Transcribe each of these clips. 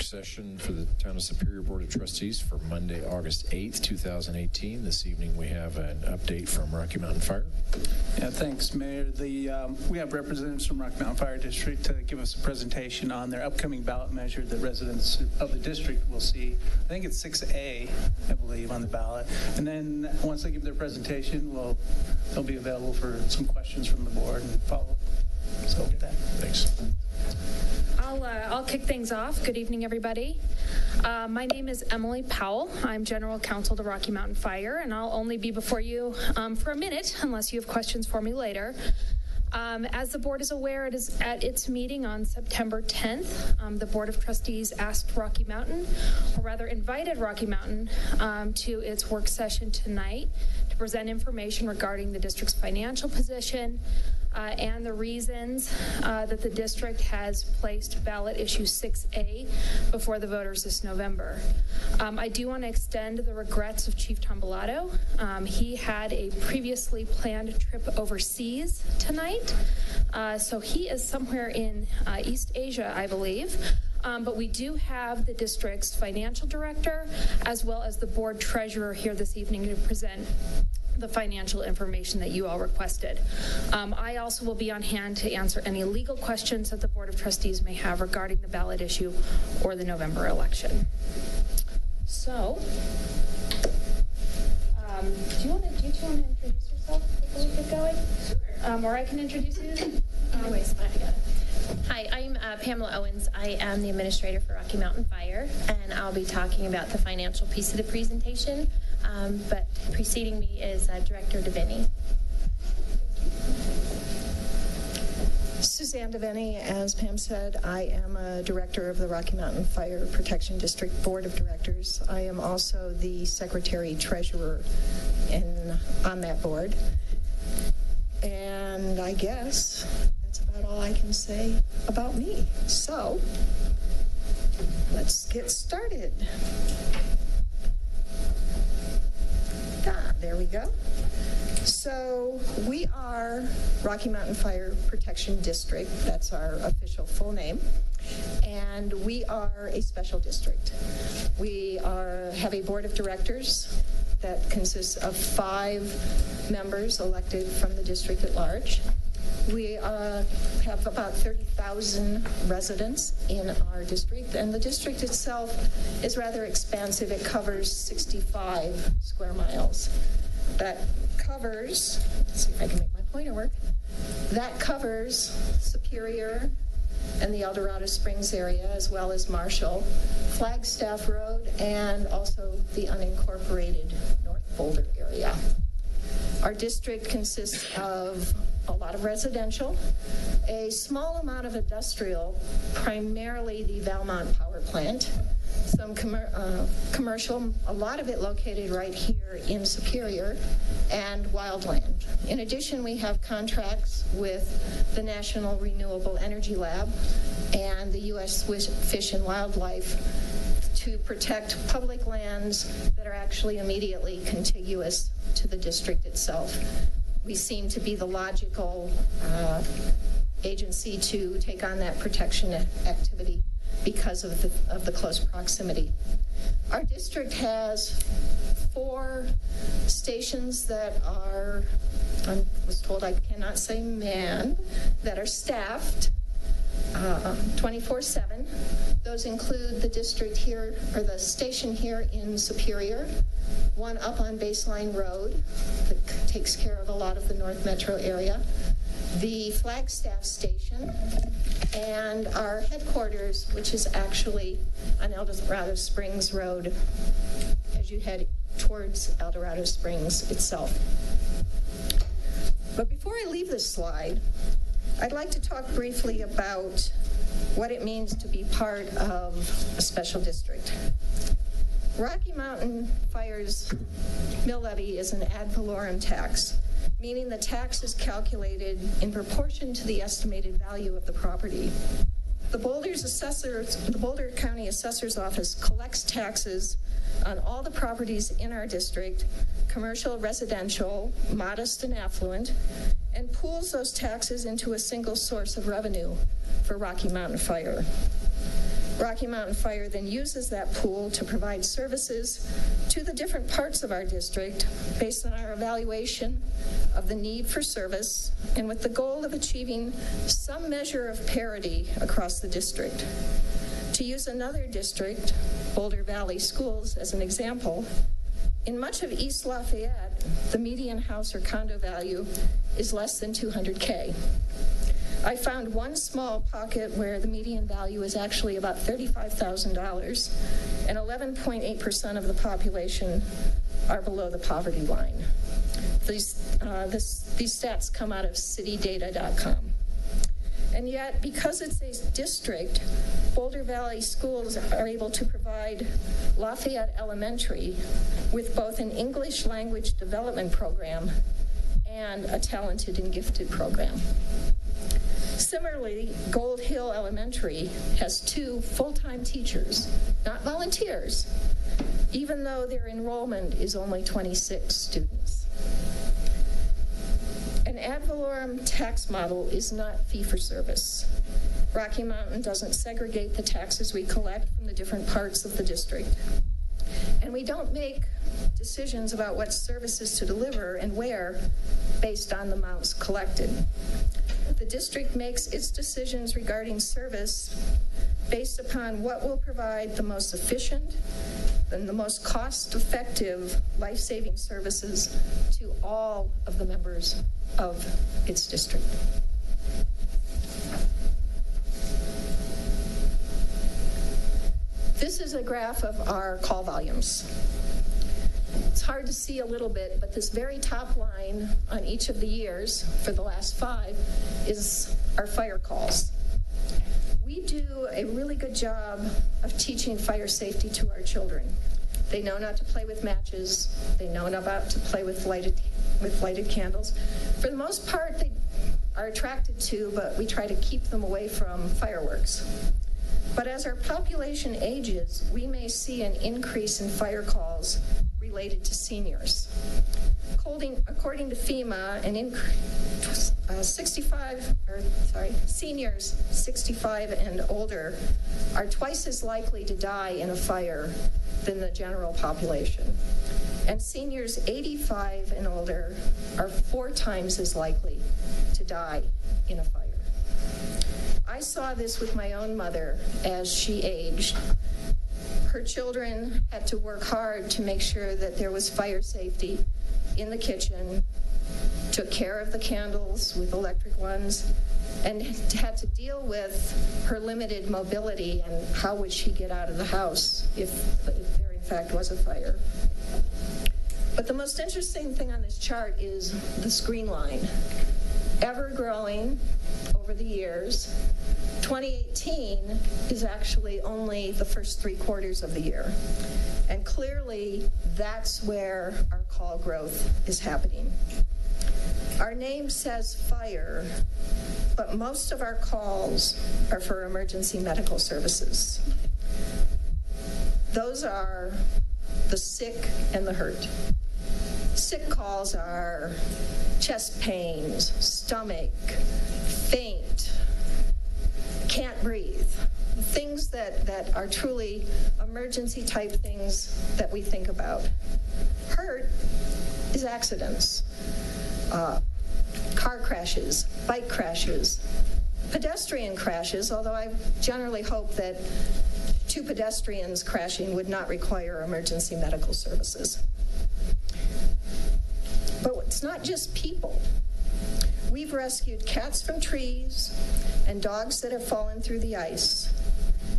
session for the Town of Superior Board of Trustees for Monday, August 8th, 2018. This evening we have an update from Rocky Mountain Fire. Yeah, thanks, Mayor. We have representatives from Rocky Mountain Fire District to give us a presentation on their upcoming ballot measure that residents of the district will see. I think it's 6A, I believe, on the ballot. And then once they give their presentation, they'll be available for some questions from the board and follow up. So with that. Thanks. I'll kick things off. Good evening, everybody. My name is Emily Powell. I'm General Counsel to Rocky Mountain Fire, and I'll only be before you for a minute, unless you have questions for me later. As the board is aware, it is at its meeting on September 10th. The Board of Trustees asked Rocky Mountain, or rather invited Rocky Mountain, to its work session tonight to present information regarding the district's financial position, and the reasons that the district has placed ballot issue 6A before the voters this November. I do want to extend the regrets of Chief Tombolato. He had a previously planned trip overseas tonight, so he is somewhere in East Asia, I believe. But we do have the district's financial director as well as the board treasurer here this evening to present the financial information that you all requested. I also will be on hand to answer any legal questions that the Board of Trustees may have regarding the ballot issue or the November election. So, do you want to introduce yourself before we get going? Sure. Or I can introduce you. Anyways, I got it. Hi, I'm Pamela Owens. I am the administrator for Rocky Mountain Fire, and I'll be talking about the financial piece of the presentation. But preceding me is Director DeVinny. Suzanne DeVinny, as Pam said, I am a director of the Rocky Mountain Fire Protection District Board of Directors. I am also the secretary treasurer on that board. And I guess that's about all I can say about me. So let's get started. There we go. So we are Rocky Mountain Fire Protection District. That's our official full name. And we are a special district. We have a board of directors that consists of 5 members elected from the district at large. We have about 30,000 residents in our district, and the district itself is rather expansive. It covers 65 square miles. That covers, let's see if I can make my pointer work, that covers Superior and the El Dorado Springs area, as well as Marshall, Flagstaff Road, and also the unincorporated North Boulder area. Our district consists of a lot of residential, a small amount of industrial, primarily the Valmont Power Plant, some commercial, a lot of it located right here in Superior, and wildland. In addition, we have contracts with the National Renewable Energy Lab and the U.S. Fish and Wildlife to protect public lands that are actually immediately contiguous to the district itself. We seem to be the logical agency to take on that protection activity because of the close proximity. Our district has 4 stations that are, I was told I cannot say manned, that are staffed 24/7. Those include the district here, or the station here in Superior, one up on Baseline Road that takes care of a lot of the North Metro area, the Flagstaff station, and our headquarters, which is actually on El Dorado Springs Road as you head towards El Dorado Springs itself. But before I leave this slide, I'd like to talk briefly about what it means to be part of a special district. Rocky Mountain Fire's mill levy is an ad valorem tax, meaning the tax is calculated in proportion to the estimated value of the property. The Boulder County Assessor's Office collects taxes on all the properties in our district, commercial, residential, modest, and affluent, and pools those taxes into a single source of revenue for Rocky Mountain Fire. Rocky Mountain Fire then uses that pool to provide services to the different parts of our district based on our evaluation of the need for service and with the goal of achieving some measure of parity across the district. To use another district, Boulder Valley Schools, as an example, in much of East Lafayette, the median house or condo value is less than $200K. I found one small pocket where the median value is actually about $35,000, and 11.8% of the population are below the poverty line. These stats come out of citydata.com. And yet, because it's a district, Boulder Valley Schools are able to provide Lafayette Elementary with both an English language development program and a talented and gifted program. Similarly, Gold Hill Elementary has 2 full-time teachers, not volunteers, even though their enrollment is only 26 students. An ad valorem tax model is not fee-for-service. Rocky Mountain doesn't segregate the taxes we collect from the different parts of the district. And we don't make decisions about what services to deliver and where based on the amounts collected. The district makes its decisions regarding service based upon what will provide the most efficient and the most cost-effective life-saving services to all of the members of its district. This is a graph of our call volumes. It's hard to see a little bit, but this very top line on each of the years for the last 5 is our fire calls. We do a really good job of teaching fire safety to our children. They know not to play with matches. They know not to play with lighted candles. For the most part, they are attracted to, but we try to keep them away from fireworks. But as our population ages, we may see an increase in fire calls related to seniors. According to FEMA, seniors 65 and older are twice as likely to die in a fire than the general population. And seniors 85 and older are 4 times as likely to die in a fire. I saw this with my own mother as she aged. Her children had to work hard to make sure that there was fire safety in the kitchen, took care of the candles with electric ones, and had to deal with her limited mobility and how would she get out of the house if there in fact was a fire. But the most interesting thing on this chart is the screen line. Ever growing over the years. 2018 is actually only the first 3 quarters of the year. And clearly, that's where our call growth is happening. Our name says fire, but most of our calls are for emergency medical services. Those are the sick and the hurt. Sick calls are chest pains, stomach, faint, can't breathe. Things that are truly emergency type things that we think about. Hurt is accidents, car crashes, bike crashes, pedestrian crashes, although I generally hope that 2 pedestrians crashing would not require emergency medical services. But it's not just people. We've rescued cats from trees and dogs that have fallen through the ice.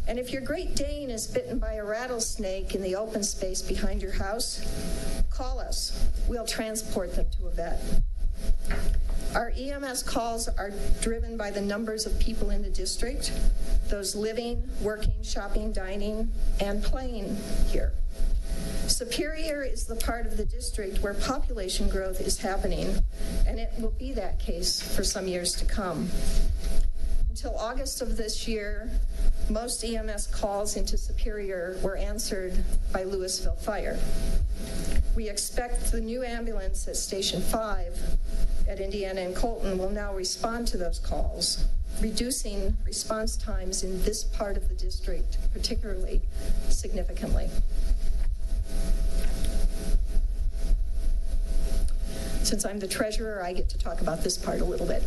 And if your Great Dane is bitten by a rattlesnake in the open space behind your house, call us. We'll transport them to a vet. Our EMS calls are driven by the numbers of people in the district, those living, working, shopping, dining, and playing here. Superior is the part of the district where population growth is happening, and it will be that case for some years to come. Until August of this year, most EMS calls into Superior were answered by Louisville Fire. We expect the new ambulance at Station 5 at Indiana and Colton will now respond to those calls. reducing response times in this part of the district particularly significantly. Since I'm the treasurer, I get to talk about this part a little bit.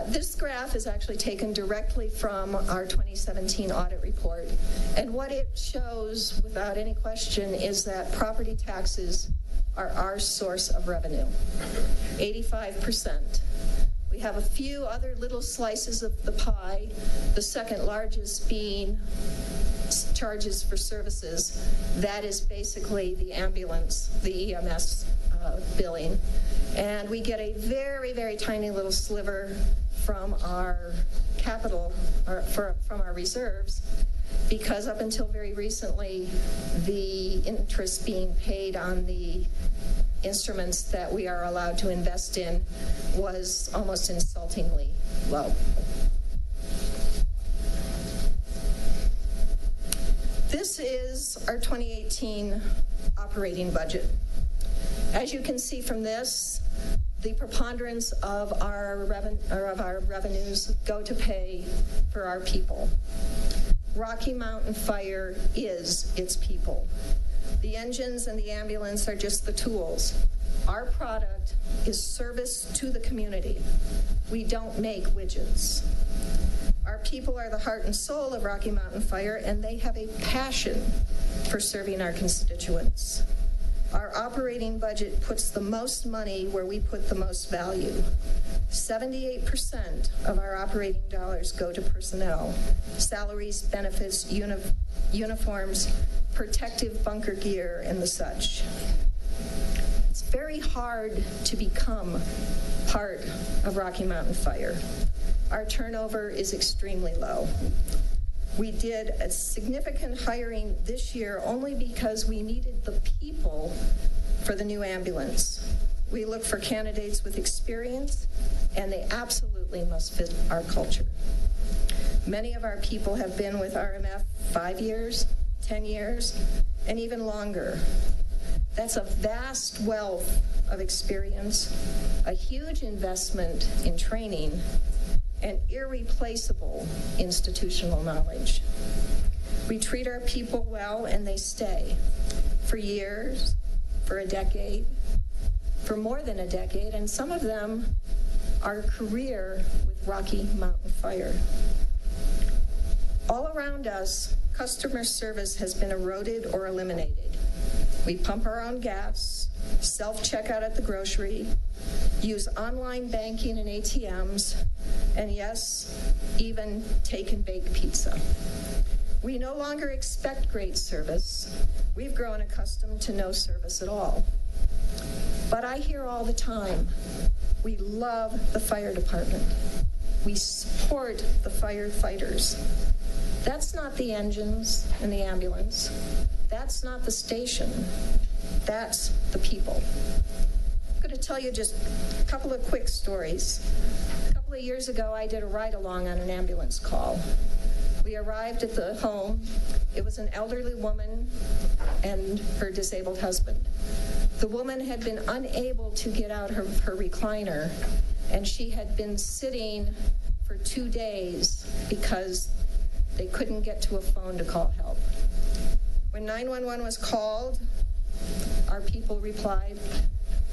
This graph is actually taken directly from our 2017 audit report. And what it shows, without any question, is that property taxes are our source of revenue, 85%. We have a few other little slices of the pie, the second largest being charges for services. That is basically the ambulance, the EMS billing. And we get a very, very tiny little sliver from our capital, or from our reserves, because up until very recently, the interest being paid on the instruments that we are allowed to invest in was almost insultingly low. This is our 2018 operating budget. As you can see from this, the preponderance of our revenues go to pay for our people. Rocky Mountain Fire is its people. The engines and the ambulance are just the tools. Our product is service to the community. We don't make widgets. Our people are the heart and soul of Rocky Mountain Fire, and they have a passion for serving our constituents. Our operating budget puts the most money where we put the most value. 78% of our operating dollars go to personnel, salaries, benefits, uniforms, protective bunker gear, and the such. It's very hard to become part of Rocky Mountain Fire. Our turnover is extremely low. We did a significant hiring this year only because we needed the people for the new ambulance. We look for candidates with experience, and they absolutely must fit our culture. Many of our people have been with RMF 5 years, 10 years, and even longer. That's a vast wealth of experience, a huge investment in training, and irreplaceable institutional knowledge. We treat our people well, and they stay for years, for a decade, for more than a decade, and some of them are a career with Rocky Mountain Fire. All around us, customer service has been eroded or eliminated. We pump our own gas, self-checkout at the grocery, use online banking and ATMs, and yes, even take and bake pizza. We no longer expect great service. We've grown accustomed to no service at all. But I hear all the time, we love the fire department. We support the firefighters. That's not the engines and the ambulance. That's not the station. That's the people. I'm going to tell you just a couple of quick stories. A couple of years ago, I did a ride-along on an ambulance call. We arrived at the home. It was an elderly woman and her disabled husband. The woman had been unable to get out her recliner, and she had been sitting for 2 days because they couldn't get to a phone to call help. When 911 was called, our people replied,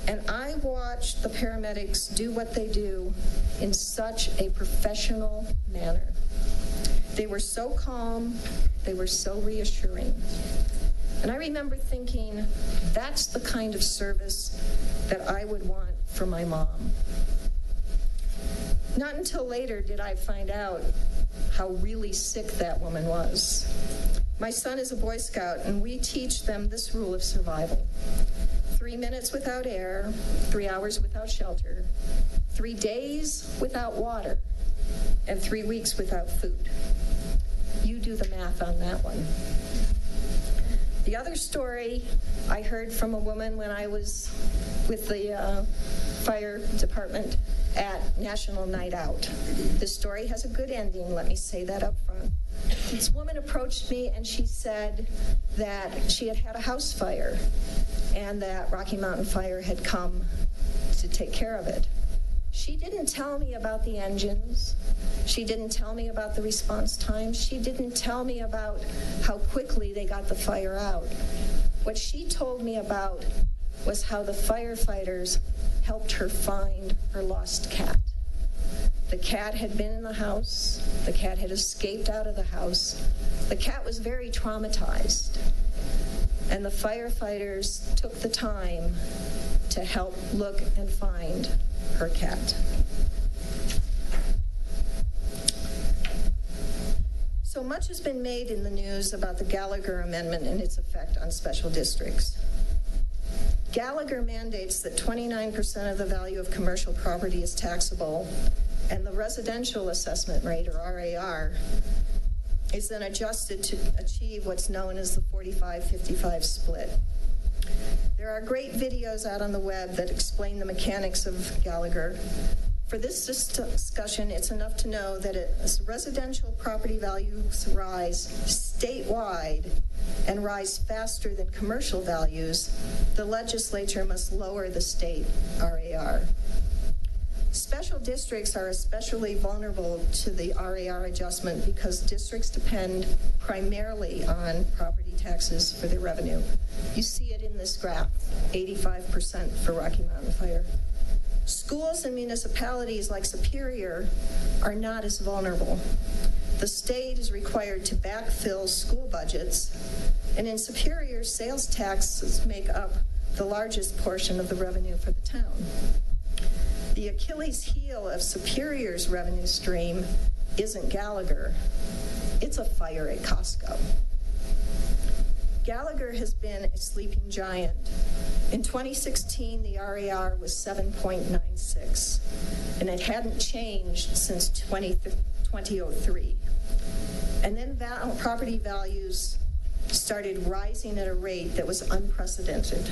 and I watched the paramedics do what they do in such a professional manner. They were so calm, they were so reassuring. And I remember thinking, that's the kind of service that I would want for my mom. Not until later did I find out how really sick that woman was. My son is a Boy Scout, and we teach them this rule of survival. 3 minutes without air, 3 hours without shelter, 3 days without water, and 3 weeks without food. You do the math on that one. The other story I heard from a woman when I was with the fire department at National Night Out. This story has a good ending, let me say that up front. This woman approached me and she said that she had had a house fire and that Rocky Mountain Fire had come to take care of it. She didn't tell me about the engines. She didn't tell me about the response time. She didn't tell me about how quickly they got the fire out. What she told me about was how the firefighters helped her find her lost cat. The cat had been in the house. The cat had escaped out of the house. The cat was very traumatized. And the firefighters took the time to help look and find her cat. So much has been made in the news about the Gallagher Amendment and its effect on special districts. Gallagher mandates that 29% of the value of commercial property is taxable, and the residential assessment rate, or RAR, is then adjusted to achieve what's known as the 45-55 split. There are great videos out on the web that explain the mechanics of Gallagher. For this discussion, it's enough to know that as residential property values rise statewide and rise faster than commercial values, the legislature must lower the state RAR. Special districts are especially vulnerable to the RAR adjustment because districts depend primarily on property taxes for their revenue. You see it in this graph, 85% for Rocky Mountain Fire. Schools and municipalities like Superior are not as vulnerable. The state is required to backfill school budgets, and in Superior, sales taxes make up the largest portion of the revenue for the town. The Achilles heel of Superior's revenue stream isn't Gallagher, it's a fire at Costco. Gallagher has been a sleeping giant. In 2016, the RAR was 7.96, and it hadn't changed since 2003. And then property values started rising at a rate that was unprecedented.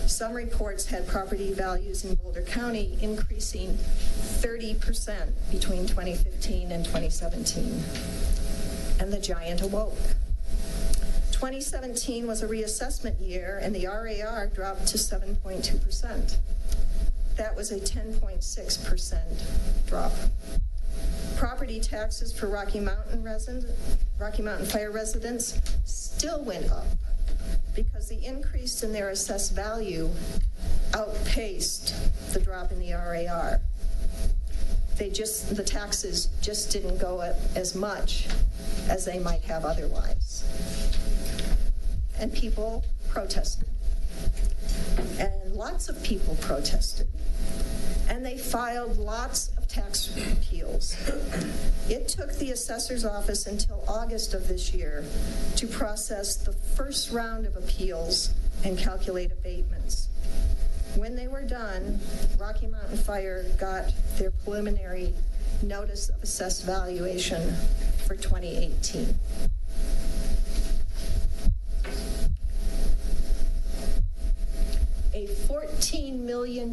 Some reports had property values in Boulder County increasing 30% between 2015 and 2017. And the giant awoke. 2017 was a reassessment year, and the RAR dropped to 7.2%. That was a 10.6% drop. Property taxes for Rocky Mountain Fire residents still went up because the increase in their assessed value outpaced the drop in the RAR. The taxes just didn't go up as much as they might have otherwise. And people protested. And lots of people protested. And they filed lots of tax appeals. It took the assessor's office until August of this year to process the first round of appeals and calculate abatements. When they were done, Rocky Mountain Fire got their preliminary notice of assessed valuation for 2018. A $14 million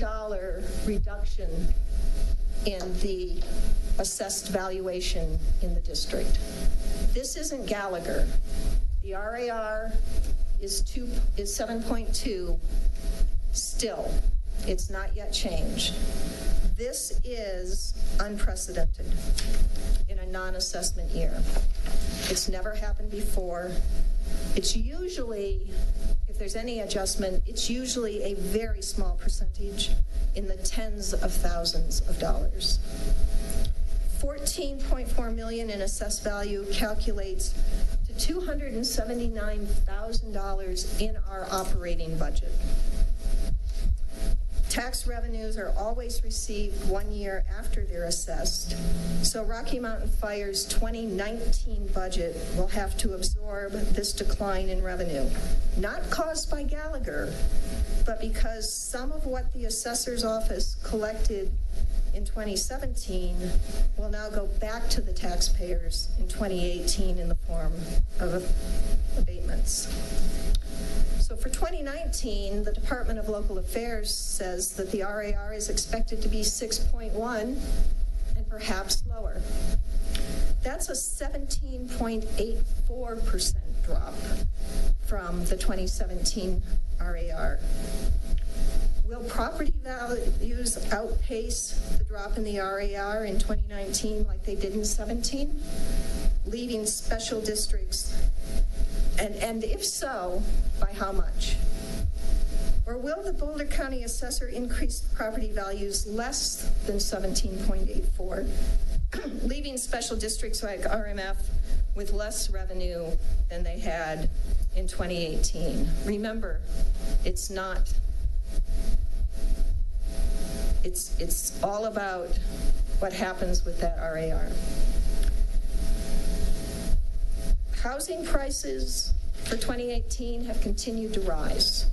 reduction in the assessed valuation in the district. This isn't Gallagher. The RAR is 7.2 still. It's not yet changed. This is unprecedented in a non-assessment year. It's never happened before. It's usually, if there's any adjustment, it's usually a very small percentage in the tens of thousands of dollars. $14.4 million in assessed value calculates to $279,000 in our operating budget. Tax revenues are always received 1 year after they're assessed, so Rocky Mountain Fire's 2019 budget will have to absorb this decline in revenue, not caused by Gallagher, but because some of what the assessor's office collected in 2017 will now go back to the taxpayers in 2018 in the form of abatements. So for 2019, the Department of Local Affairs says that the RAR is expected to be 6.1 and perhaps lower. That's a 17.84% drop from the 2017 RAR. Will property values outpace the drop in the RAR in 2019 like they did in 17, leaving special districts? And if so, by how much? Or will the Boulder County assessor increase property values less than 17.84, leaving special districts like RMF with less revenue than they had in 2018? Remember, it's all about what happens with that RAR. Housing prices for 2018 have continued to rise,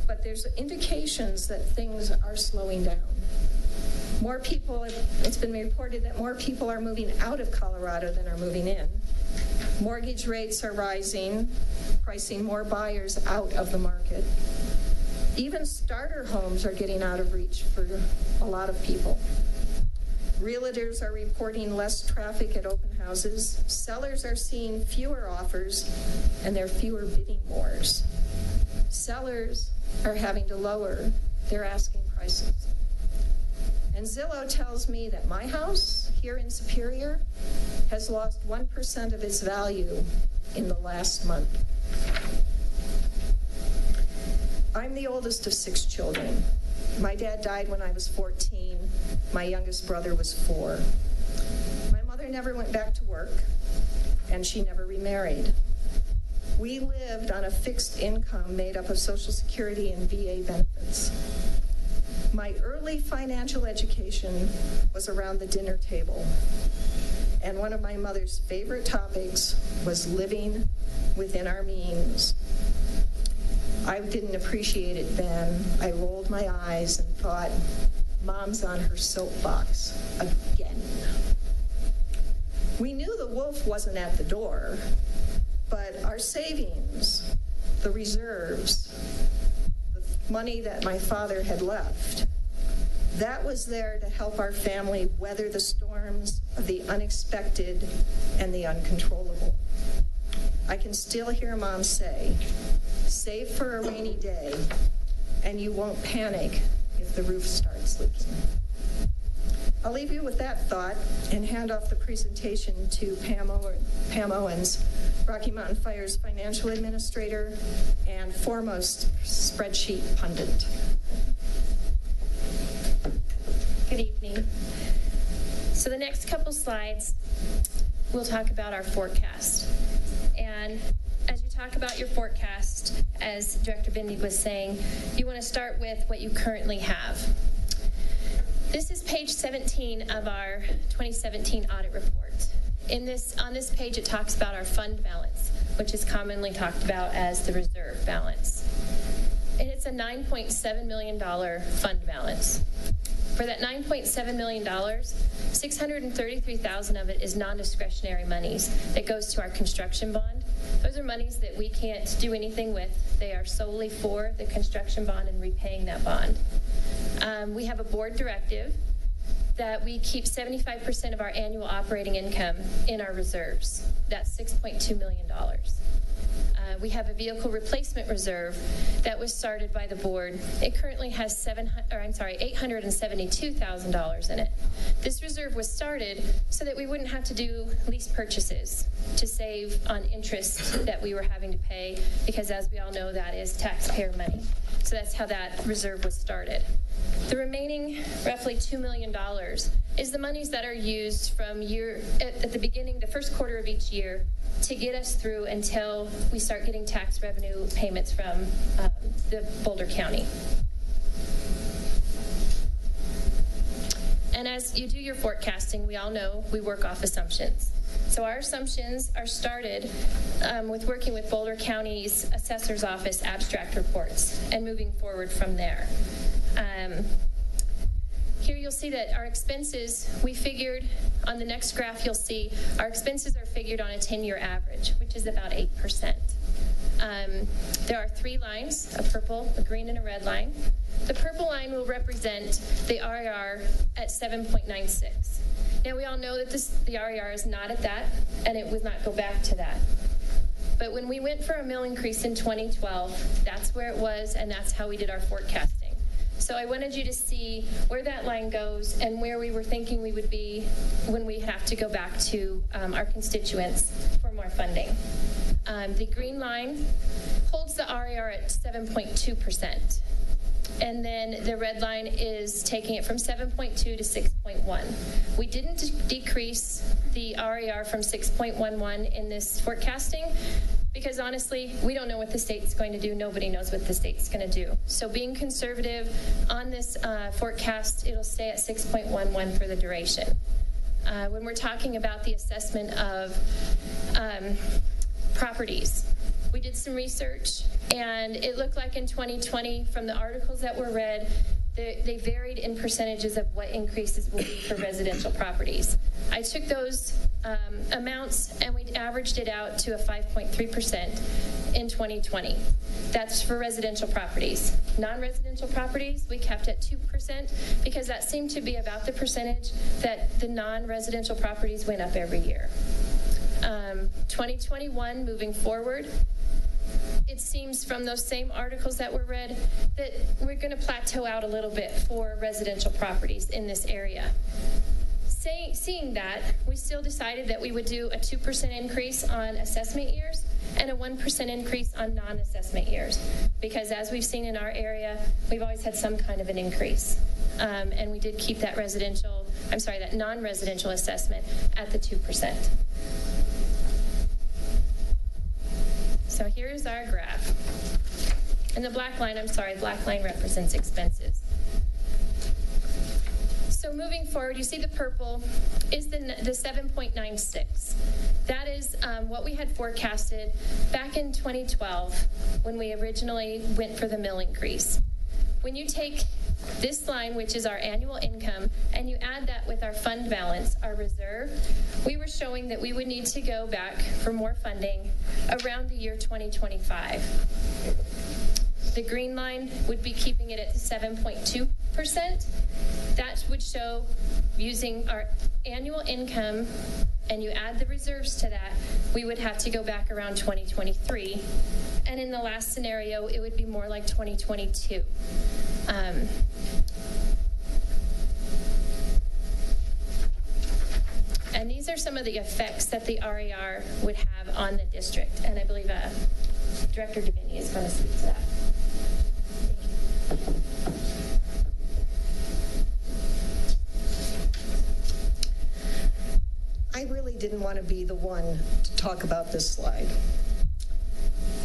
but there's indications that things are slowing down. More people, it's been reported that more people are moving out of Colorado than are moving in. Mortgage rates are rising, pricing more buyers out of the market. Even starter homes are getting out of reach for a lot of people. Realtors are reporting less traffic at open houses. Sellers are seeing fewer offers, and there are fewer bidding wars. Sellers are having to lower their asking prices. And Zillow tells me that my house here in Superior has lost 1% of its value in the last month. I'm the oldest of 6 children. My dad died when I was 14. My youngest brother was 4. My mother never went back to work, and she never remarried. We lived on a fixed income made up of Social Security and VA benefits. My early financial education was around the dinner table, and one of my mother's favorite topics was living within our means. I didn't appreciate it then. I rolled my eyes and thought, Mom's on her soapbox again. We knew the wolf wasn't at the door, but our savings, the reserves, the money that my father had left, that was there to help our family weather the storms of the unexpected and the uncontrollable. I can still hear Mom say, save for a rainy day, and you won't panic if the roof starts leaking. I'll leave you with that thought and hand off the presentation to Pam Owens, Rocky Mountain Fire's financial administrator and foremost spreadsheet pundit. Good evening. So the next couple slides, we'll talk about our forecast. And as you talk about your forecast, as Director Bindi was saying, you want to start with what you currently have. This is page 17 of our 2017 audit report. On this page, it talks about our fund balance, which is commonly talked about as the reserve balance. And it's a $9.7 million fund balance. For that $9.7 million, $633,000 of it is non-discretionary monies that goes to our construction bond. Those are monies that we can't do anything with. They are solely for the construction bond and repaying that bond. We have a board directive that we keep 75% of our annual operating income in our reserves. That's $6.2 million. We have a vehicle replacement reserve that was started by the board. It currently has $872,000 in it. This reserve was started so that we wouldn't have to do lease purchases to save on interest that we were having to pay, because as we all know, that is taxpayer money. So that's how that reserve was started. The remaining roughly $2 million is the monies that are used from at the beginning, the first quarter of each year, to get us through until we start getting tax revenue payments from the Boulder County. And as you do your forecasting, we all know we work off assumptions. So our assumptions are started with working with Boulder County's Assessor's Office abstract reports and moving forward from there. Here you'll see that our expenses, we figured, on the next graph you'll see, our expenses are figured on a 10-year average, which is about 8%. There are 3 lines, a purple, a green, and a red line. The purple line will represent the RER at 7.96. Now we all know that the RER is not at that, and it would not go back to that. But when we went for a mill increase in 2012, that's where it was, and that's how we did our forecasting. So I wanted you to see where that line goes and where we were thinking we would be when we have to go back to our constituents for more funding. The green line holds the RAR at 7.2%. And then the red line is taking it from 7.2 to 6.1. We didn't decrease the RAR from 6.11 in this forecasting because honestly, we don't know what the state's going to do. Nobody knows what the state's going to do. So being conservative on this forecast, it'll stay at 6.11 for the duration. When we're talking about the assessment of properties, we did some research, and it looked like in 2020, from the articles that were read, they varied in percentages of what increases will be for residential properties. I took those amounts and we averaged it out to a 5.3% in 2020. That's for residential properties. Non-residential properties, we kept at 2% because that seemed to be about the percentage that the non-residential properties went up every year. 2021, moving forward, it seems from those same articles that were read that we're going to plateau out a little bit for residential properties in this area. Seeing that, we still decided that we would do a 2% increase on assessment years and a 1% increase on non-assessment years, because as we've seen in our area, we've always had some kind of an increase. And we did keep that that non-residential assessment at the 2%. So here's our graph. And the black line represents expenses. So moving forward, you see the purple is the 7.96. That is what we had forecasted back in 2012 when we originally went for the mill increase. When you take this line, which is our annual income, and you add that with our fund balance, our reserve, we were showing that we would need to go back for more funding around the year 2025. The green line would be keeping it at 7.2%. That would show using our annual income and you add the reserves to that, we would have to go back around 2023. And in the last scenario, it would be more like 2022. And these are some of the effects that the RAR would have on the district. And I believe Director Davini is going to speak to that. Thank you. I really didn't want to be the one to talk about this slide.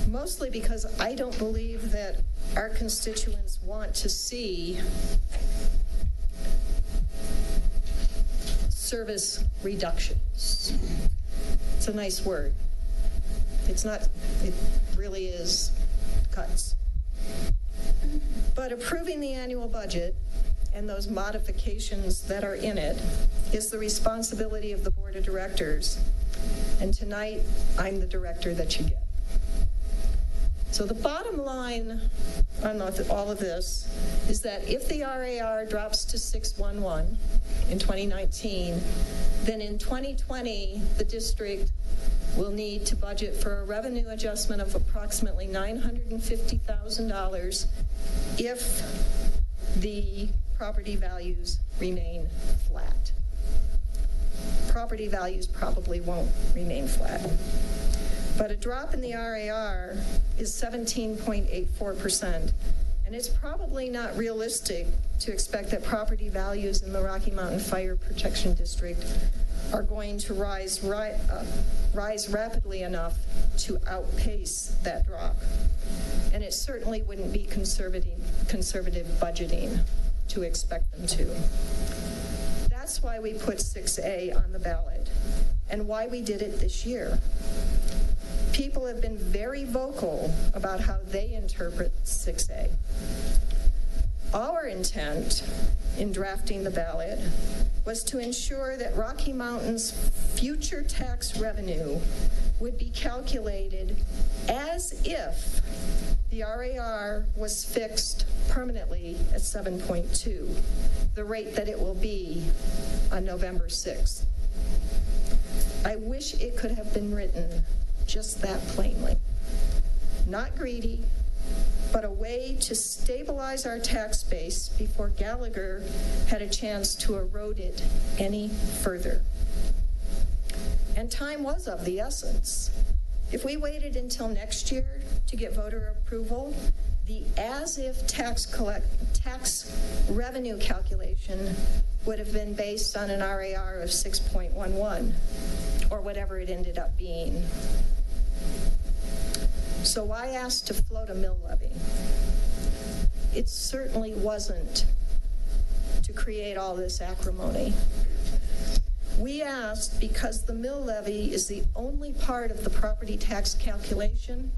Mostly because I don't believe that our constituents want to see service reductions. It's a nice word. It's not, it really is cuts. But approving the annual budget and those modifications that are in it is the responsibility of the board of directors. And tonight, I'm the director that you get. So the bottom line on all of this is that if the RAR drops to 611 in 2019, then in 2020, the district will need to budget for a revenue adjustment of approximately $950,000 if the property values remain flat. Property values probably won't remain flat. But a drop in the RAR is 17.84%, and it's probably not realistic to expect that property values in the Rocky Mountain Fire Protection District are going to rise rapidly enough to outpace that drop. And it certainly wouldn't be conservative budgeting to expect them to. That's why we put 6A on the ballot and why we did it this year. People have been very vocal about how they interpret 6A. Our intent in drafting the ballot was to ensure that Rocky Mountain's future tax revenue would be calculated as if the RAR was fixed permanently at 7.2, the rate that it will be on November 6th. I wish it could have been written just that plainly. Not greedy, but a way to stabilize our tax base before Gallagher had a chance to erode it any further. And time was of the essence. If we waited until next year to get voter approval, the as-if tax revenue calculation would have been based on an RAR of 6.11, or whatever it ended up being. So why ask to float a mill levy? It certainly wasn't to create all this acrimony. We asked because the mill levy is the only part of the property tax calculation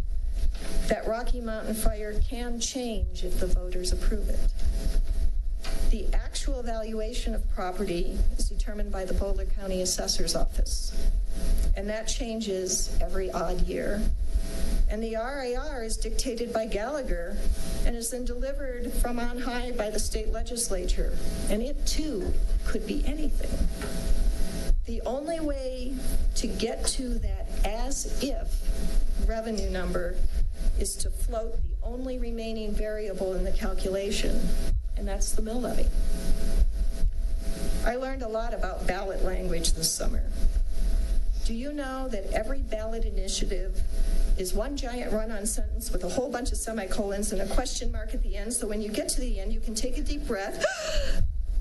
that Rocky Mountain Fire can change if the voters approve it. The actual valuation of property is determined by the Boulder County Assessor's Office, and that changes every odd year. And the RAR is dictated by Gallagher and is then delivered from on high by the state legislature, and it too could be anything. The only way to get to that as-if revenue number is to float the only remaining variable in the calculation, and that's the mill levy. I learned a lot about ballot language this summer. Do you know that every ballot initiative is one giant run-on sentence with a whole bunch of semicolons and a question mark at the end, so when you get to the end, you can take a deep breath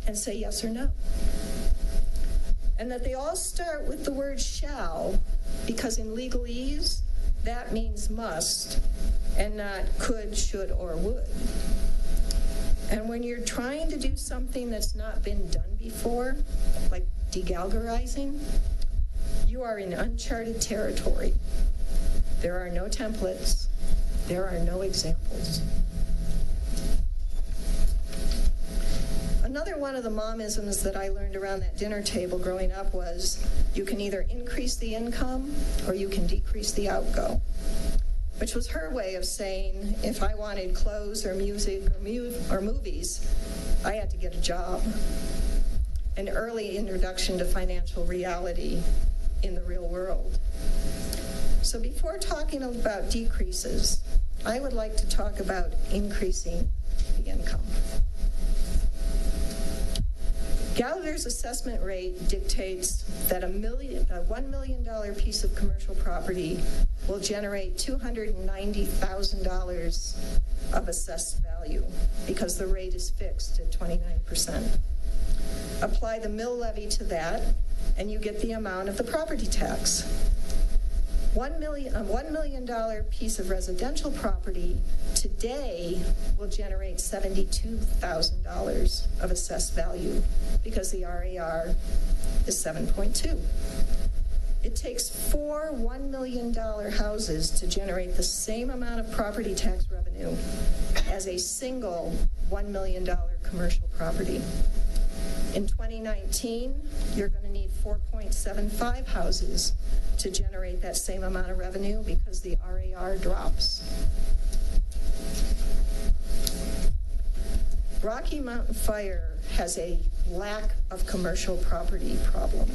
and say yes or no? And that they all start with the word shall, because in legalese, that means must, and not could, should, or would. And when you're trying to do something that's not been done before, like de-Gallagherizing, you are in uncharted territory. There are no templates. There are no examples. Another one of the momisms that I learned around that dinner table growing up was you can either increase the income or you can decrease the outgo, which was her way of saying if I wanted clothes or music or movies, I had to get a job. An early introduction to financial reality in the real world. So before talking about decreases, I would like to talk about increasing the income. Gallagher's assessment rate dictates that a $1 million piece of commercial property will generate $290,000 of assessed value because the rate is fixed at 29%. Apply the mill levy to that, and you get the amount of the property tax. A $1 million piece of residential property today will generate $72,000 of assessed value because the RAR is 7.2. It takes 4 $1 million houses to generate the same amount of property tax revenue as a single $1 million commercial property. In 2019, you're going to need 4.75 houses to generate that same amount of revenue because the RAR drops. Rocky Mountain Fire has a lack of commercial property problem.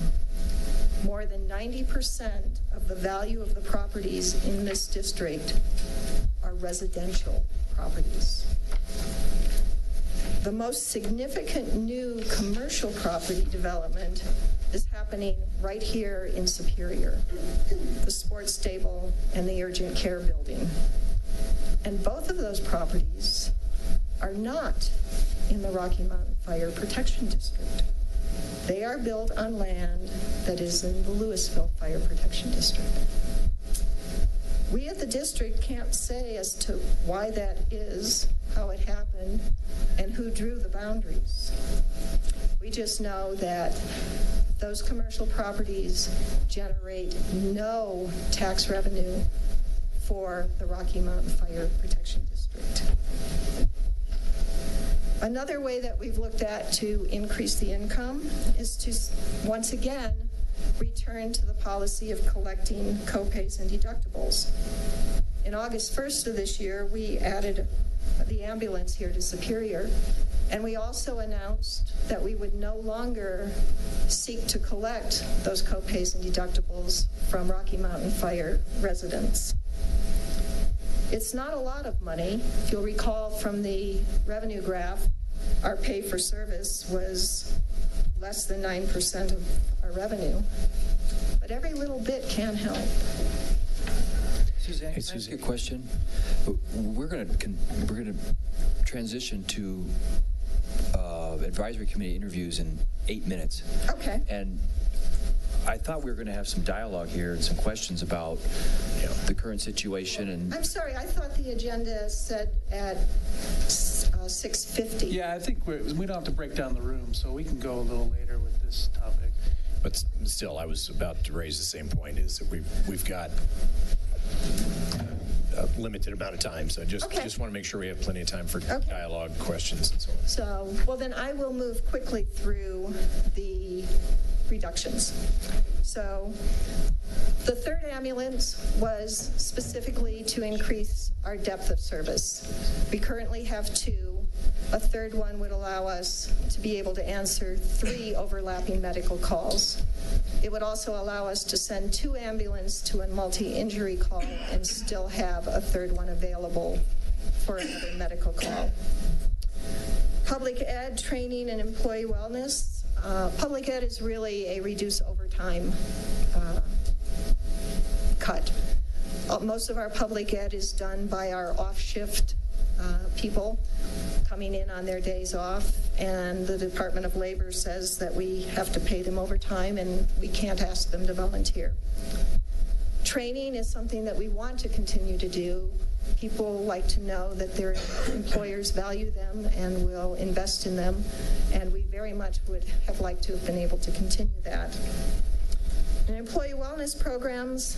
More than 90% of the value of the properties in this district are residential properties. The most significant new commercial property development is happening right here in Superior, the sports stable and the urgent care building. And both of those properties are not in the Rocky Mountain Fire Protection District. They are built on land that is in the Louisville Fire Protection District. We at the district can't say as to why that is, how it happened, and who drew the boundaries. We just know that those commercial properties generate no tax revenue for the Rocky Mountain Fire Protection District. Another way that we've looked at to increase the income is to, once again, return to the policy of collecting copays and deductibles. In August 1st of this year, we added the ambulance here to Superior, and we also announced that we would no longer seek to collect those copays and deductibles from Rocky Mountain Fire residents. It's not a lot of money. If you'll recall from the revenue graph, our pay for service was less than 9% of our revenue. But every little bit can help. Suzanne, can I ask you a question? We're going to transition to advisory committee interviews in 8 minutes. Okay. And I thought we were going to have some dialogue here and some questions about the current situation. And I'm sorry, I thought the agenda said at 6:50. Yeah, I think we don't have to break down the room, so we can go a little later with this topic. But still, I was about to raise the same point, is that we've got a limited amount of time, so just want to make sure we have plenty of time for dialogue, questions, and so on. So, well, then I will move quickly through the reductions. So the third ambulance was specifically to increase our depth of service. We currently have 2. A third one would allow us to be able to answer 3 overlapping medical calls. It would also allow us to send 2 ambulances to a multi-injury call and still have a third one available for another medical call. Public ed, training, and employee wellness. Public ed is really a reduce overtime cut. Most of our public ed is done by our off-shift people coming in on their days off, and the Department of Labor says that we have to pay them overtime and we can't ask them to volunteer. Training is something that we want to continue to do. People like to know that their employers value them and will invest in them, and we very much would have liked to have been able to continue that. And employee wellness programs,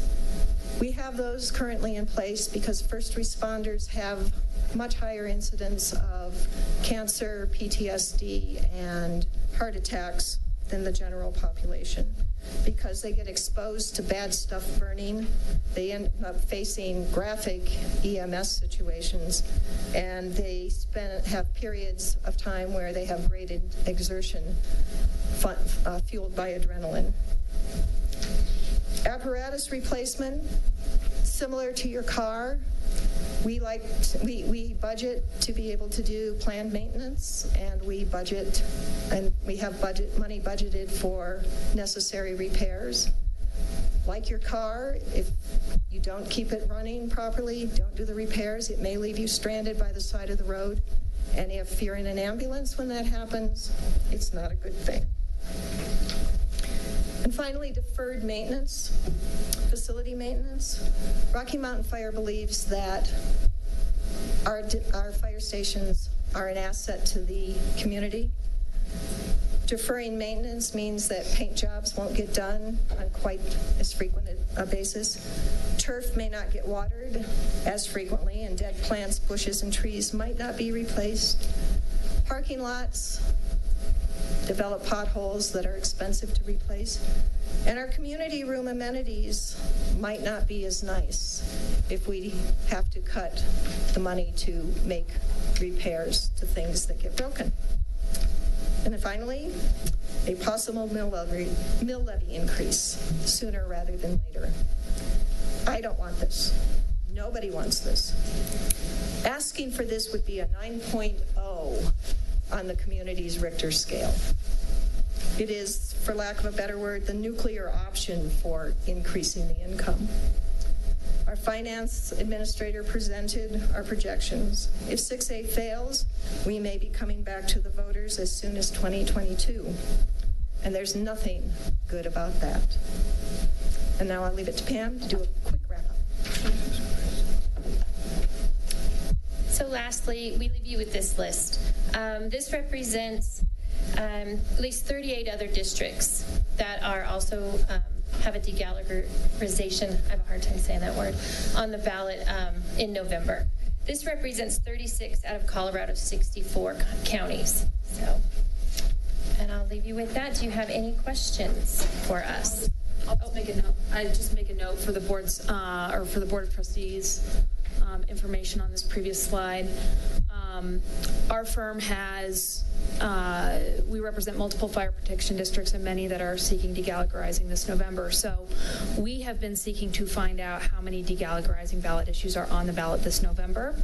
we have those currently in place because first responders have much higher incidence of cancer, PTSD, and heart attacks than the general population. Because they get exposed to bad stuff burning, they end up facing graphic EMS situations, and they have periods of time where they have great exertion fueled by adrenaline. Apparatus replacement, similar to your car. We budget to be able to do planned maintenance, and we have money budgeted for necessary repairs. Like your car, if you don't keep it running properly, don't do the repairs, it may leave you stranded by the side of the road. And if you're in an ambulance when that happens, it's not a good thing. And finally, deferred maintenance, facility maintenance. Rocky Mountain Fire believes that our fire stations are an asset to the community. Deferring maintenance means that paint jobs won't get done on quite as frequent a basis. Turf may not get watered as frequently, and dead plants, bushes, and trees might not be replaced. Parking lots develop potholes that are expensive to replace. And our community room amenities might not be as nice if we have to cut the money to make repairs to things that get broken. And then finally, a possible mill levy increase sooner rather than later. I don't want this. Nobody wants this. Asking for this would be a 9.0 on the community's Richter scale. It is, for lack of a better word, the nuclear option for increasing the income. Our finance administrator presented our projections. If 6A fails, we may be coming back to the voters as soon as 2022. And there's nothing good about that. And now I'll leave it to Pam to do a quick wrap-up. So lastly, we leave you with this list. This represents at least 38 other districts that are also have a de-Gallagherization, I have a hard time saying that word, on the ballot in November. This represents 36 out of Colorado's 64 counties. So, and I'll leave you with that. Do you have any questions for us? I'll just make a note. I just make a note for the board's or for the Board of Trustees information on this previous slide. Our firm has, we represent multiple fire protection districts and many that are seeking degalagerizing this November. So we have been seeking to find out how many degalagerizing ballot issues are on the ballot this November.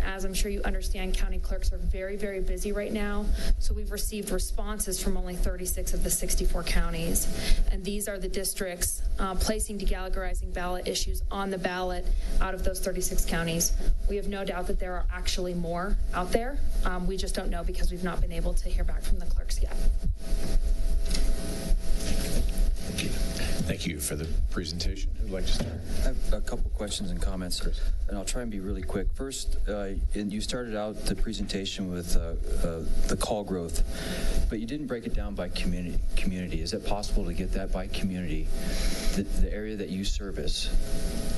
As I'm sure you understand, county clerks are very, very busy right now. So we've received responses from only 36 of the 64 counties. And these are the districts placing degalagerizing ballot issues on the ballot out of those 36 counties. We have no doubt that there are actually more out there. We just don't know because we've not been able to hear back from the clerks yet. Thank you for the presentation. Who'd like to start? I have a couple questions and comments, and I'll try and be really quick. First, you started out the presentation with the call growth, but you didn't break it down by community. Is it possible to get that by community, the area that you service,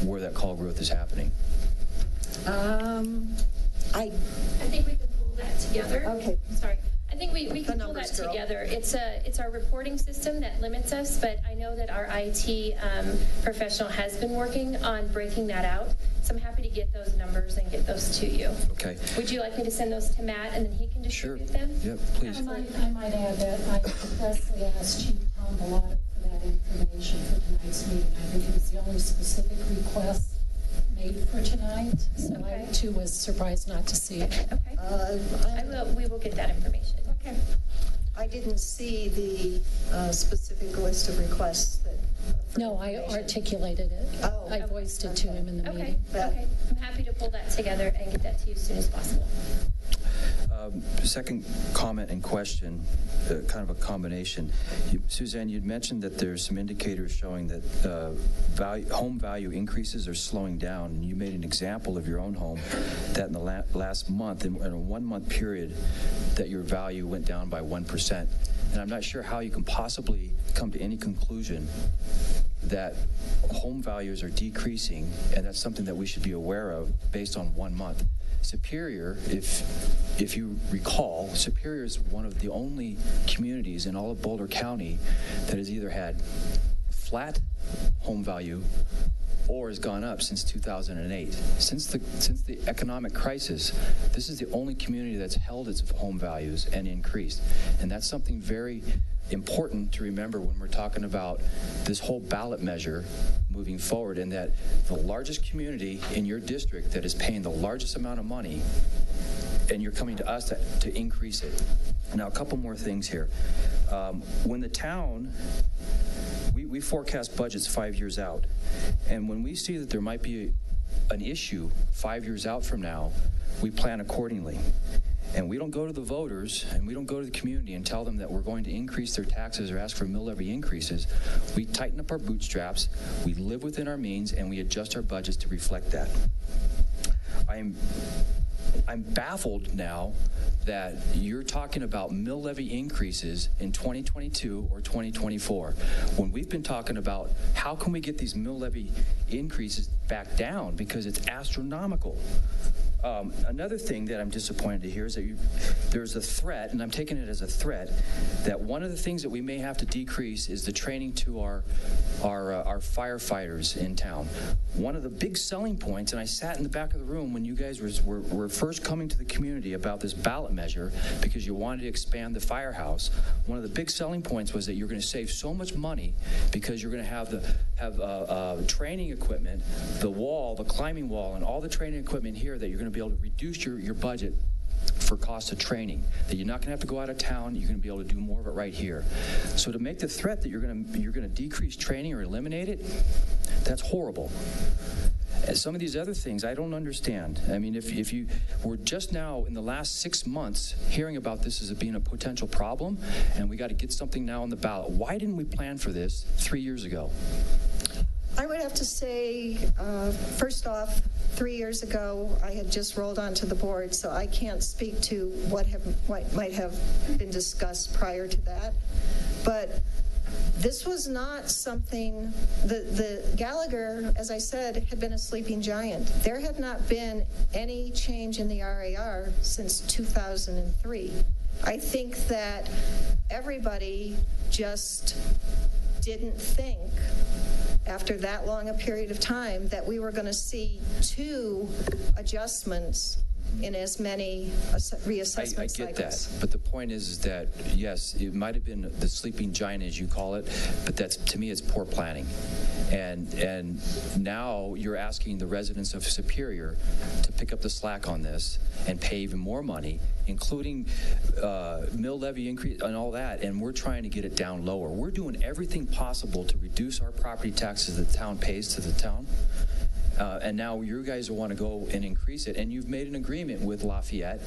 where that call growth is happening? I think we can pull that together. Okay. I'm sorry. I think we can pull that together. It's our reporting system that limits us, but I know that our IT professional has been working on breaking that out. So I'm happy to get those numbers and get those to you. Okay. Would you like me to send those to Matt and then he can distribute them? Yep, please. I might add that I expressly asked Chief Tom Bellato for that information for tonight's meeting. I think it was the only specific request made for tonight, so I too was surprised not to see it. Okay. We will get that information. Okay. I didn't see the specific list of requests that. No, I articulated it. Oh, I voiced it to him in the meeting. Okay. I'm happy to pull that together and get that to you as soon as possible. Second comment and question, kind of a combination. Suzanne, you'd mentioned that there's some indicators showing that home value increases are slowing down, and you made an example of your own home that in the last month, in a 1 month period, that your value went down by 1%. And I'm not sure how you can possibly come to any conclusion that home values are decreasing, and that's something that we should be aware of based on 1 month. Superior, if you recall, Superior is one of the only communities in all of Boulder County that has either had flat home value or has gone up since 2008. Since the economic crisis, this is the only community that's held its home values and increased. And that's something very important to remember when we're talking about this whole ballot measure moving forward, and that the largest community in your district that is paying the largest amount of money, and you're coming to us to increase it. Now, a couple more things here. When the town, we forecast budgets 5 years out, and when we see that there might be an issue 5 years out from now, we plan accordingly. And we don't go to the voters and we don't go to the community and tell them that we're going to increase their taxes or ask for mill levy increases. We tighten up our bootstraps, we live within our means, and we adjust our budgets to reflect that. I'm baffled now that you're talking about mill levy increases in 2022 or 2024 when we've been talking about how can we get these mill levy increases back down, because it's astronomical. Another thing that I'm disappointed to hear is that there's a threat, and I'm taking it as a threat, that one of the things that we may have to decrease is the training to our firefighters in town. One of the big selling points, and I sat in the back of the room when you guys were first coming to the community about this ballot measure because you wanted to expand the firehouse. One of the big selling points was that you're going to save so much money because you're going to have training equipment, the wall, the climbing wall, and all the training equipment here that you're going to be able to reduce your budget for cost of training, that you're not going to have to go out of town, you're going to be able to do more of it right here. So to make the threat that you're going to decrease training or eliminate it, that's horrible. And some of these other things I don't understand. I mean, if you were just now in the last 6 months hearing about this as being a potential problem, and we got to get something now on the ballot, why didn't we plan for this 3 years ago? I would have to say, first off, 3 years ago, I had just rolled onto the board, so I can't speak to what might have been discussed prior to that. But this was not something, the Gallagher, as I said, had been a sleeping giant. There had not been any change in the RAR since 2003. I think that everybody just didn't think, after that long a period of time, that we were going to see 2 adjustments in as many reassessment I get cycles. that, but the point is that, yes, it might have been the sleeping giant, as you call it, but that's, to me, it's poor planning. And now you're asking the residents of Superior to pick up the slack on this and pay even more money, including mill levy increase and all that, and we're trying to get it down lower. We're doing everything possible to reduce our property taxes the town pays to the town. And now you guys want to go and increase it, and you've made an agreement with Lafayette,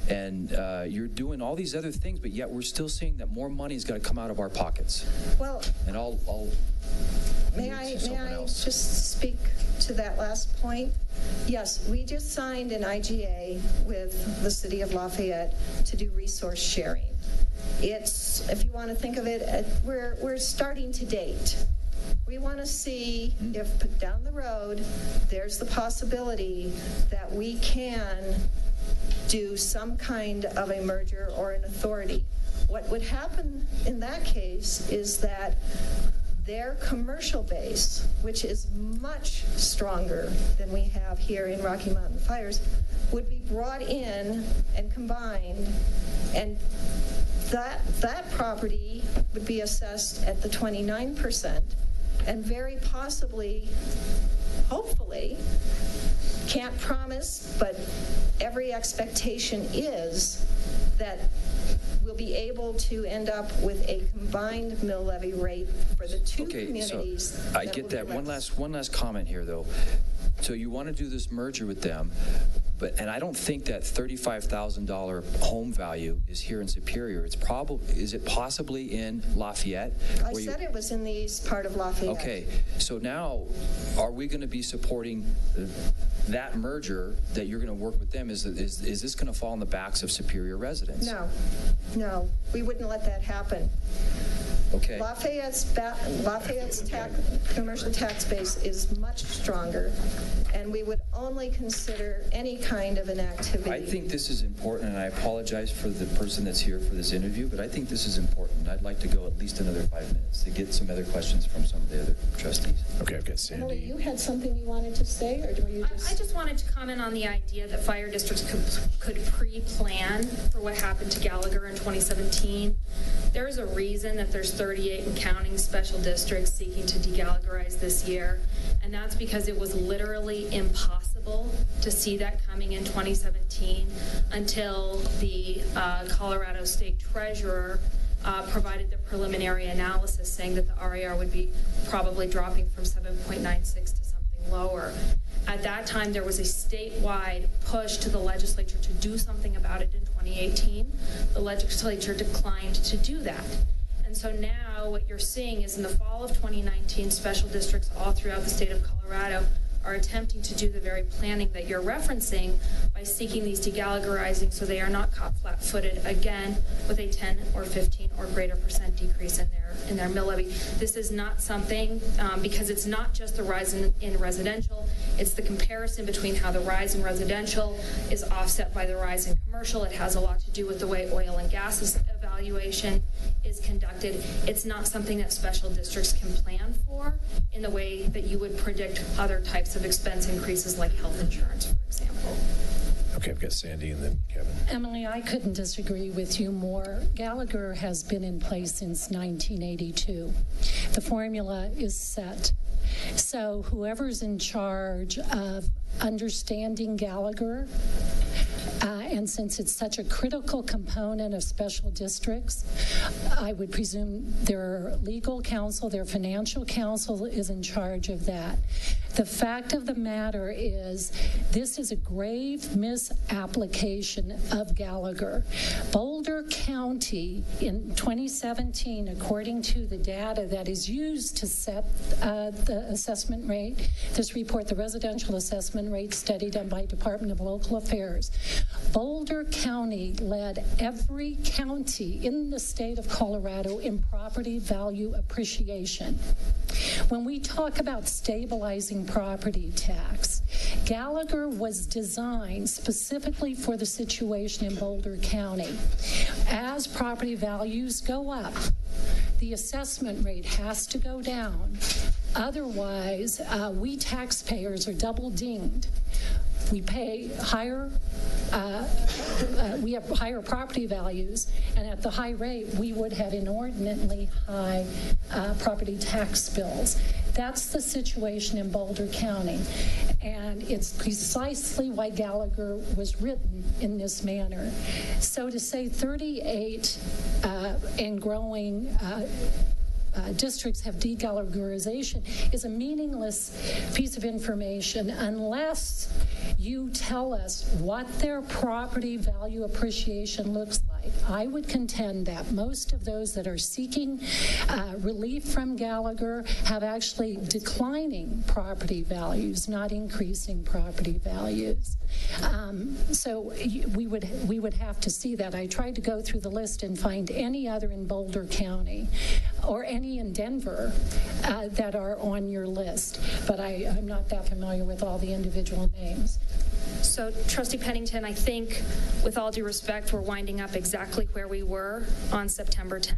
and you're doing all these other things, but yet we're still seeing that more money is going to come out of our pockets. Well, And I'll may I just speak to that last point? Yes, we just signed an IGA with the city of Lafayette to do resource sharing. It's, if you want to think of it, we're starting to date. We want to see if down the road there's the possibility that we can do some kind of a merger or an authority. What would happen in that case is that their commercial base, which is much stronger than we have here in Rocky Mountain Fires, would be brought in and combined, and that property would be assessed at the 29%, and very possibly, hopefully, can't promise, but every expectation is that we'll be able to end up with a combined mill levy rate for the two communities. So I get that. One last comment here, though. So you want to do this merger with them, and I don't think that $35,000 home value is here in Superior. Is it possibly in Lafayette? I said it was in the east part of Lafayette. Okay, so now are we going to be supporting that merger that you're going to work with them? Is this going to fall on the backs of Superior residents? No, we wouldn't let that happen. Okay. Lafayette's commercial tax base is much stronger, and we would only consider any kind of an activity. I think this is important, and I apologize for the person that's here for this interview, but I think this is important. I'd like to go at least another 5 minutes to get some other questions from some of the other trustees. Okay, I've got Sandy. Emily, you had something you wanted to say, or were you just... I just wanted to comment on the idea that fire districts could pre-plan for what happened to Gallagher in 2017. There is a reason that there's 38 and counting special districts seeking to de-Gallagherize this year, and that's because it was literally impossible to see that coming in 2017 until the Colorado State Treasurer provided the preliminary analysis saying that the RAR would be probably dropping from 7.96 to something lower. At that time, there was a statewide push to the legislature to do something about it in 2018. The legislature declined to do that. And so now what you're seeing is in the fall of 2019, special districts all throughout the state of Colorado are attempting to do the very planning that you're referencing by seeking these de-Gallagherizing so they are not caught flat-footed again with a 10 or 15 or greater % decrease in their mill levy. This is not something, because it's not just the rise in residential, it's the comparison between how the rise in residential is offset by the rise in commercial. It has a lot to do with the way oil and gas evaluation is conducted. It's not something that special districts can plan for in the way that you would predict other types of expense increases like health insurance, for example. Okay, I've got Sandy and then Kevin. Emily, I couldn't disagree with you more. Gallagher has been in place since 1982. The formula is set. So whoever's in charge of understanding Gallagher, and since it's such a critical component of special districts, I would presume their legal counsel, their financial counsel is in charge of that. The fact of the matter is this is a grave misapplication of Gallagher. Boulder County in 2017, according to the data that is used to set the assessment rate, this report, the residential assessment rate study done by Department of Local Affairs, Boulder County led every county in the state of Colorado in property value appreciation. When we talk about stabilizing property tax, Gallagher was designed specifically for the situation in Boulder County. As property values go up, the assessment rate has to go down. Otherwise, we taxpayers are double dinged. we pay higher, we have higher property values, and at the high rate, we would have inordinately high property tax bills. That's the situation in Boulder County, and it's precisely why Gallagher was written in this manner. So to say 38 and growing districts have de-Gallagherization is a meaningless piece of information unless you tell us what their property value appreciation looks like. I would contend that most of those that are seeking relief from Gallagher have actually declining property values, not increasing property values. So we would have to see that. I tried to go through the list and find any other in Boulder County or any in Denver that are on your list, but I'm not that familiar with all the individual names. So, Trustee Pennington, I think, with all due respect, we're winding up exactly where we were on September 10th,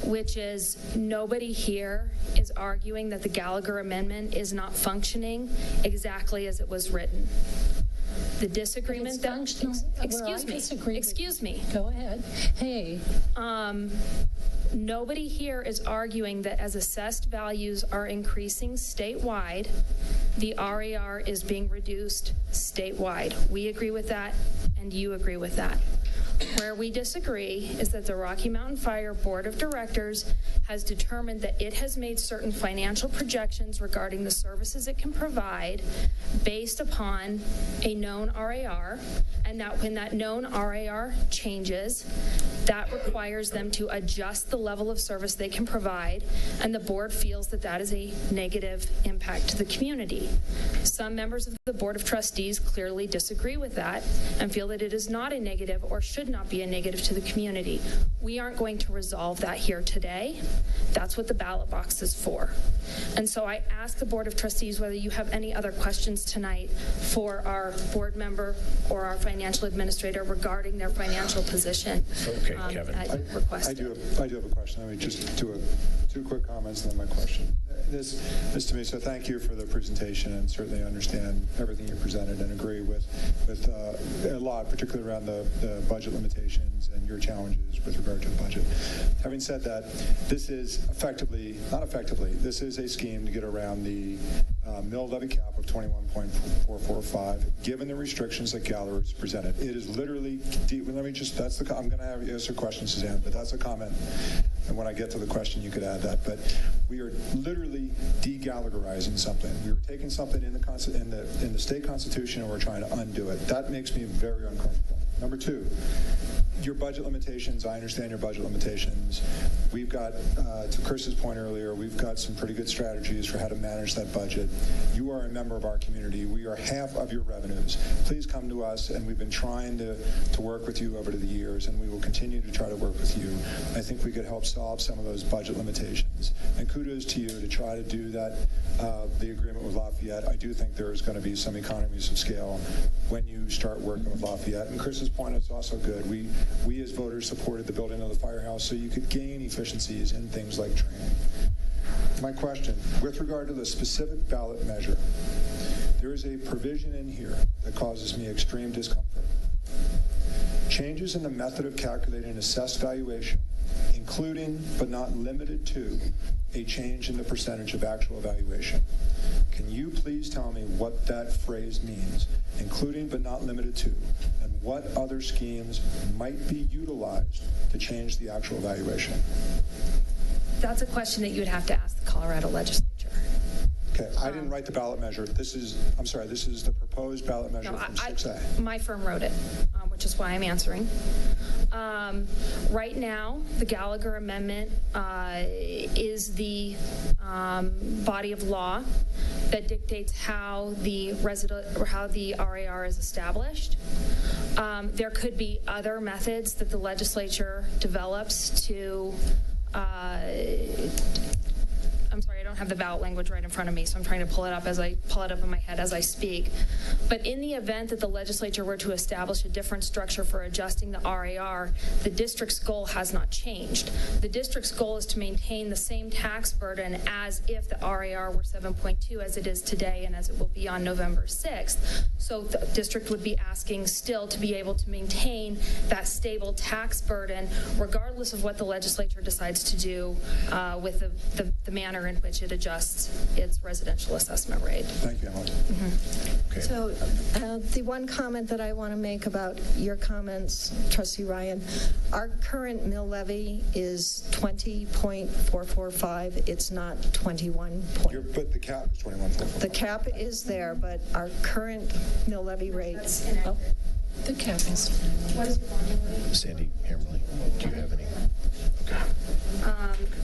which is nobody here is arguing that the Gallagher Amendment is not functioning exactly as it was written. The disagreement that... Excuse me. Go ahead. Hey. Nobody here is arguing that as assessed values are increasing statewide, the RAR is being reduced statewide. We agree with that, and you agree with that. Where we disagree is that the Rocky Mountain Fire Board of Directors has determined that it has made certain financial projections regarding the services it can provide based upon a known RAR, and that when that known RAR changes, that requires them to adjust the level of service they can provide, and the board feels that that is a negative impact to the community. Some members of the Board of Trustees clearly disagree with that and feel that it is not a negative or should not be a negative to the community. We aren't going to resolve that here today. That's what the ballot box is for. And so I ask the Board of Trustees whether you have any other questions tonight for our board member or our financial administrator regarding their financial position. Okay, Kevin. I do have a question. Let me just do two quick comments and then my question. This to me, so thank you for the presentation, and certainly understand everything you presented and agree with a lot, particularly around the budget limitations and your challenges with regard to the budget. Having said that, this is this is a scheme to get around the mill levy cap of 21.445, given the restrictions that Gallagher has presented. It is literally, I'm going to have you answer questions, Suzanne, but that's a comment. And when I get to the question, you could add that. But we are literally de-Gallagherizing something. We were taking something in the state constitution and we're trying to undo it. That makes me very uncomfortable. Number two, your budget limitations. I understand your budget limitations. We've got, to Chris's point earlier, we've got some pretty good strategies for how to manage that budget. You are a member of our community. We are half of your revenues. Please come to us, and we've been trying to work with you over the years, and we will continue to try to work with you. I think we could help solve some of those budget limitations. And kudos to you to try to do that, the agreement with Lafayette. I do think there is going to be some economies of scale when you start working with Lafayette. And Chris's point is also good. We as voters supported the building of the firehouse so you could gain efficiencies in things like training. My question, with regard to the specific ballot measure, there is a provision in here that causes me extreme discomfort. Changes in the method of calculating assessed valuation, including but not limited to a change in the percentage of actual valuation. Can you please tell me what that phrase means, including but not limited to, and what other schemes might be utilized to change the actual valuation? That's a question that you would have to ask the Colorado legislature. Okay, I didn't write the ballot measure. This is the proposed ballot measure from 6A. My firm wrote it, which is why I'm answering. Right now, the Gallagher Amendment is the body of law that dictates how the RAR is established. There could be other methods that the legislature develops to. I'm sorry, I don't have the ballot language right in front of me, so I'm trying to pull it up in my head as I speak. But in the event that the legislature were to establish a different structure for adjusting the RAR, the district's goal has not changed. The district's goal is to maintain the same tax burden as if the RAR were 7.2 as it is today and as it will be on November 6th. So the district would be asking still to be able to maintain that stable tax burden regardless of what the legislature decides to do with the manner in which it adjusts its residential assessment rate. Thank you, Emily. Okay. So the one comment that I want to make about your comments, Trustee Ryan, our current mill levy is 20.445. It's not 21. But the cap is 21.4. The cap is there, but our current mill levy rate. That's inaccurate. The cap is. What is your bond levy? Sandy Hammerly, do you have any? Okay.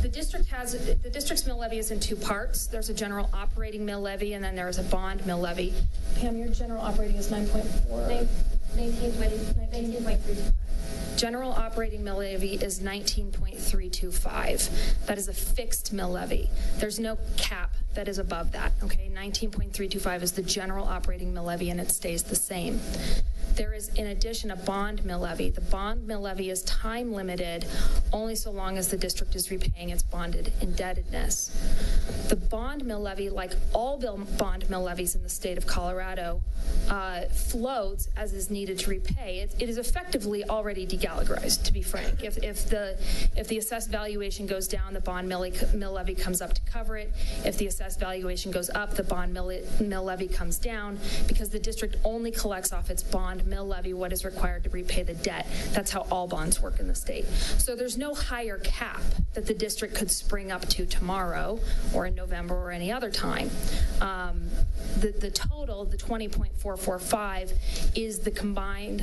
The district's mill levy is in two parts. There's a general operating mill levy, and then there's a bond mill levy. Pam, your general operating is 9.4. 19.3. General operating mill levy is 19.325. That is a fixed mill levy. There's no cap that is above that. Okay, 19.325 is the general operating mill levy, and it stays the same. There is, in addition, a bond mill levy. The bond mill levy is time limited only so long as the district is repaying its bonded indebtedness. The bond mill levy, like all bond mill levies in the state of Colorado, floats as is needed to repay. It is effectively already degalagarized, to be frank. If the assessed valuation goes down, the bond mill levy comes up to cover it. If the assessed valuation goes up, the bond mill levy comes down, because the district only collects off its bond mill levy what is required to repay the debt. That's how all bonds work in the state. So there's no higher cap that the district could spring up to tomorrow or in November or any other time. The total, the 20.445, is the combined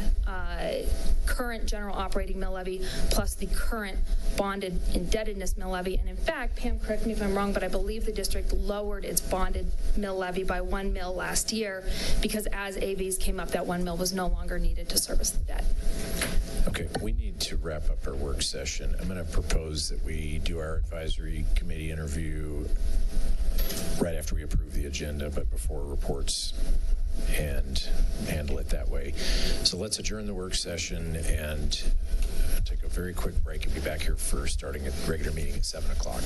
current general operating mill levy plus the current bonded indebtedness mill levy. And in fact, Pam, correct me if I'm wrong, but I believe the district lowered its bonded mill levy by 1 mil last year, because as AVs came up, that 1 mil was no longer needed to service the debt. Okay, we need to wrap up our work session. I'm going to propose that we do our advisory committee interview right after we approve the agenda, but before reports, and handle it that way. So let's adjourn the work session and take a very quick break and be back here for starting a regular meeting at 7 o'clock.